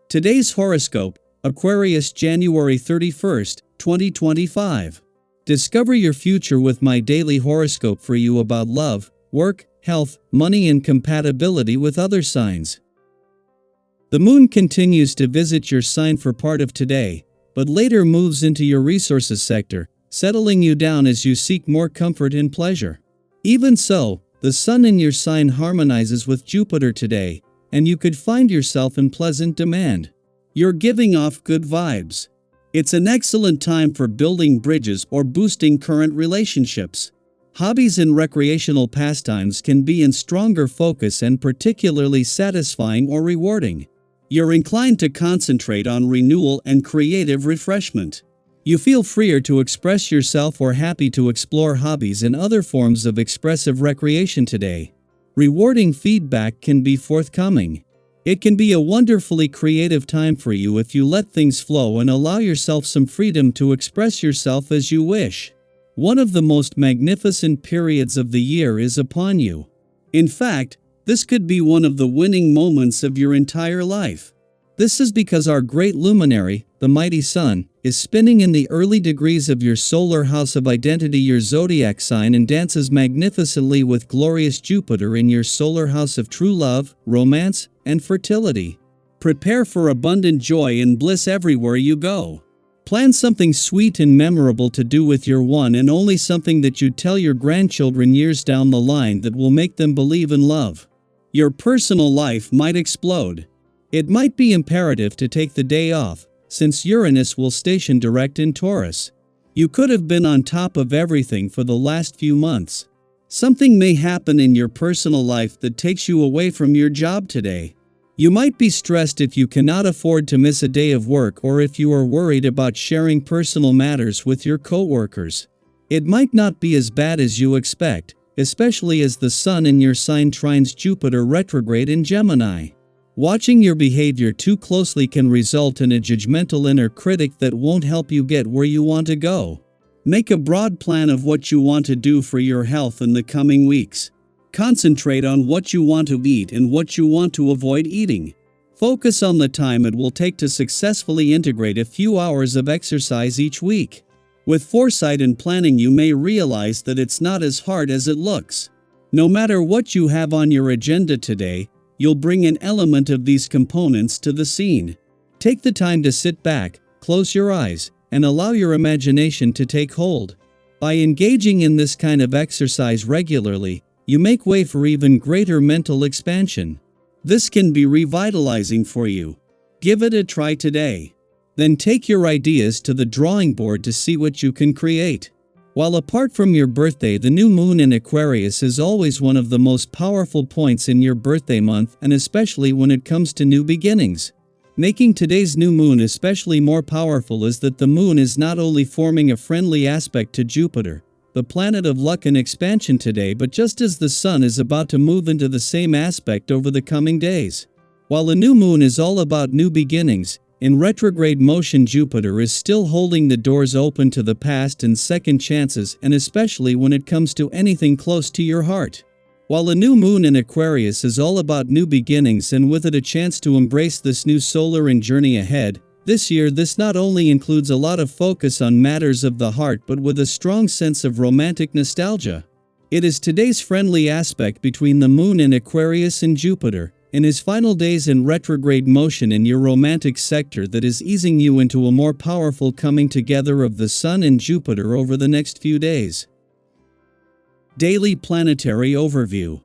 Today's horoscope, Aquarius January 31st, 2025. Discover your future with my daily horoscope for you about love, work, health, money and compatibility with other signs. The moon continues to visit your sign for part of today, but later moves into your resources sector, settling you down as you seek more comfort and pleasure. Even so, the sun in your sign harmonizes with Jupiter today, and you could find yourself in pleasant demand. You're giving off good vibes. It's an excellent time for building bridges or boosting current relationships. Hobbies and recreational pastimes can be in stronger focus and particularly satisfying or rewarding. You're inclined to concentrate on renewal and creative refreshment. You feel freer to express yourself or happy to explore hobbies and other forms of expressive recreation today. Rewarding feedback can be forthcoming. It can be a wonderfully creative time for you if you let things flow and allow yourself some freedom to express yourself as you wish. One of the most magnificent periods of the year is upon you. In fact, this could be one of the winning moments of your entire life. This is because our great luminary, the mighty sun, is spinning in the early degrees of your solar house of identity, your zodiac sign, and dances magnificently with glorious Jupiter in your solar house of true love, romance, and fertility. Prepare for abundant joy and bliss everywhere you go. Plan something sweet and memorable to do with your one and only, something that you tell your grandchildren years down the line that will make them believe in love. Your personal life might explode. It might be imperative to take the day off, since Uranus will station direct in Taurus. You could have been on top of everything for the last few months. Something may happen in your personal life that takes you away from your job today. You might be stressed if you cannot afford to miss a day of work, or if you are worried about sharing personal matters with your coworkers. It might not be as bad as you expect, especially as the sun in your sign trines Jupiter retrograde in Gemini. Watching your behavior too closely can result in a judgmental inner critic that won't help you get where you want to go. Make a broad plan of what you want to do for your health in the coming weeks. Concentrate on what you want to eat and what you want to avoid eating. Focus on the time it will take to successfully integrate a few hours of exercise each week. With foresight and planning, you may realize that it's not as hard as it looks. No matter what you have on your agenda today, you'll bring an element of these components to the scene. Take the time to sit back, close your eyes, and allow your imagination to take hold. By engaging in this kind of exercise regularly, you make way for even greater mental expansion. This can be revitalizing for you. Give it a try today. Then take your ideas to the drawing board to see what you can create. While apart from your birthday, the new moon in Aquarius is always one of the most powerful points in your birthday month, and especially when it comes to new beginnings. Making today's new moon especially more powerful is that the moon is not only forming a friendly aspect to Jupiter, the planet of luck and expansion today, but just as the sun is about to move into the same aspect over the coming days. While the new moon is all about new beginnings, in retrograde motion Jupiter is still holding the doors open to the past and second chances, and especially when it comes to anything close to your heart. While the new moon in Aquarius is all about new beginnings and with it a chance to embrace this new solar and journey ahead, this year this not only includes a lot of focus on matters of the heart but with a strong sense of romantic nostalgia. It is today's friendly aspect between the moon in Aquarius and Jupiter, in his final days in retrograde motion in your romantic sector, that is easing you into a more powerful coming together of the sun and Jupiter over the next few days. Daily planetary overview.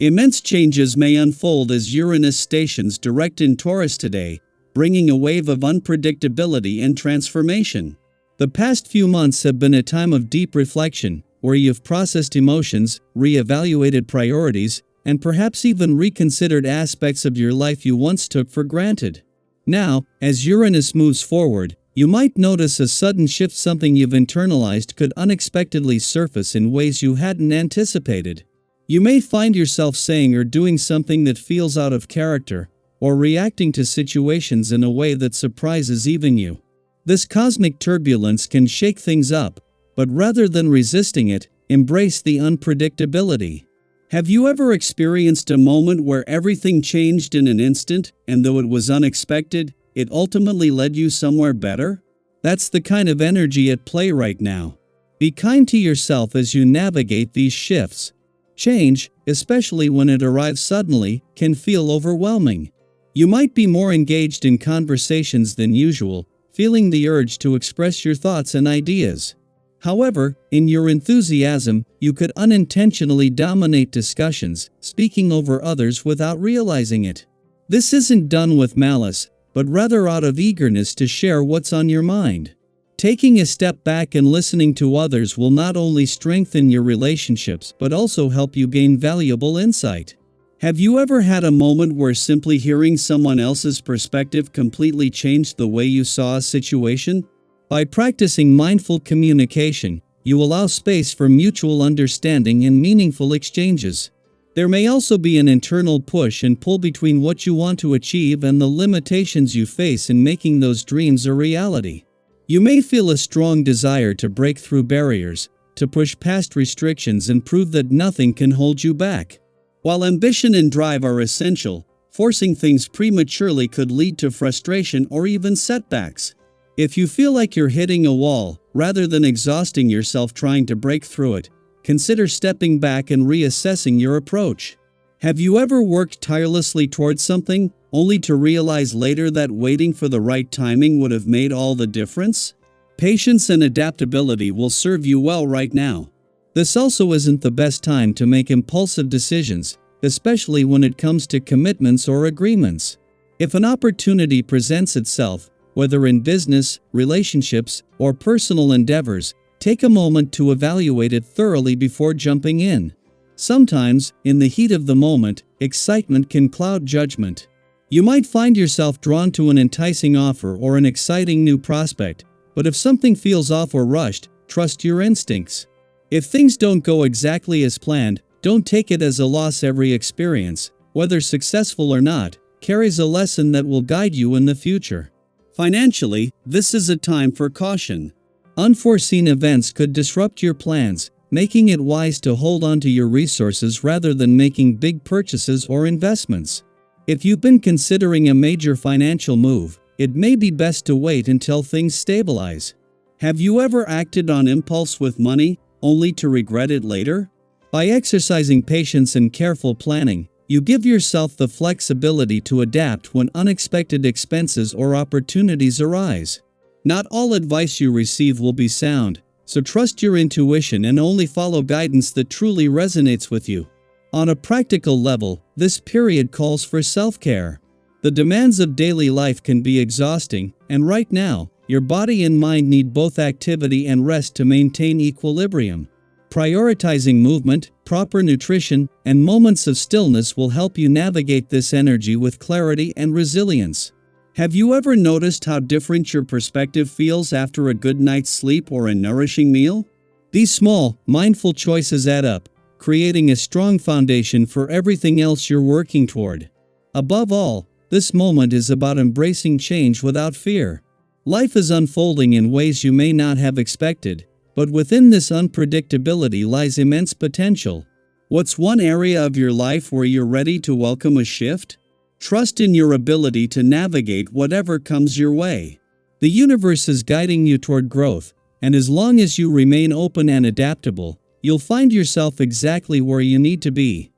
Immense changes may unfold as Uranus stations direct in Taurus today, bringing a wave of unpredictability and transformation. The past few months have been a time of deep reflection, where you've processed emotions, reevaluated priorities, and perhaps even reconsidered aspects of your life you once took for granted. Now, as Uranus moves forward, you might notice a sudden shift. Something you've internalized could unexpectedly surface in ways you hadn't anticipated. You may find yourself saying or doing something that feels out of character, or reacting to situations in a way that surprises even you. This cosmic turbulence can shake things up, but rather than resisting it, embrace the unpredictability. Have you ever experienced a moment where everything changed in an instant, and though it was unexpected, it ultimately led you somewhere better? That's the kind of energy at play right now. Be kind to yourself as you navigate these shifts. Change, especially when it arrives suddenly, can feel overwhelming. You might be more engaged in conversations than usual, feeling the urge to express your thoughts and ideas. However, in your enthusiasm, you could unintentionally dominate discussions, speaking over others without realizing it. This isn't done with malice, but rather out of eagerness to share what's on your mind. Taking a step back and listening to others will not only strengthen your relationships but also help you gain valuable insight. Have you ever had a moment where simply hearing someone else's perspective completely changed the way you saw a situation? By practicing mindful communication, you allow space for mutual understanding and meaningful exchanges. There may also be an internal push and pull between what you want to achieve and the limitations you face in making those dreams a reality. You may feel a strong desire to break through barriers, to push past restrictions and prove that nothing can hold you back. While ambition and drive are essential, forcing things prematurely could lead to frustration or even setbacks. If you feel like you're hitting a wall, rather than exhausting yourself trying to break through it, consider stepping back and reassessing your approach. Have you ever worked tirelessly towards something, only to realize later that waiting for the right timing would have made all the difference? Patience and adaptability will serve you well right now. This also isn't the best time to make impulsive decisions, especially when it comes to commitments or agreements. If an opportunity presents itself, whether in business, relationships, or personal endeavors, take a moment to evaluate it thoroughly before jumping in. Sometimes, in the heat of the moment, excitement can cloud judgment. You might find yourself drawn to an enticing offer or an exciting new prospect, but if something feels off or rushed, trust your instincts. If things don't go exactly as planned, don't take it as a loss. Every experience, whether successful or not, carries a lesson that will guide you in the future. Financially, this is a time for caution. Unforeseen events could disrupt your plans, making it wise to hold on to your resources rather than making big purchases or investments. If you've been considering a major financial move, it may be best to wait until things stabilize. Have you ever acted on impulse with money, only to regret it later? By exercising patience and careful planning, you give yourself the flexibility to adapt when unexpected expenses or opportunities arise. Not all advice you receive will be sound, so trust your intuition and only follow guidance that truly resonates with you. On a practical level, this period calls for self-care. The demands of daily life can be exhausting, and right now, your body and mind need both activity and rest to maintain equilibrium. Prioritizing movement, proper nutrition, and moments of stillness will help you navigate this energy with clarity and resilience. Have you ever noticed how different your perspective feels after a good night's sleep or a nourishing meal? These small, mindful choices add up, creating a strong foundation for everything else you're working toward. Above all, this moment is about embracing change without fear. Life is unfolding in ways you may not have expected, but within this unpredictability lies immense potential. What's one area of your life where you're ready to welcome a shift? Trust in your ability to navigate whatever comes your way. The universe is guiding you toward growth, and as long as you remain open and adaptable, you'll find yourself exactly where you need to be.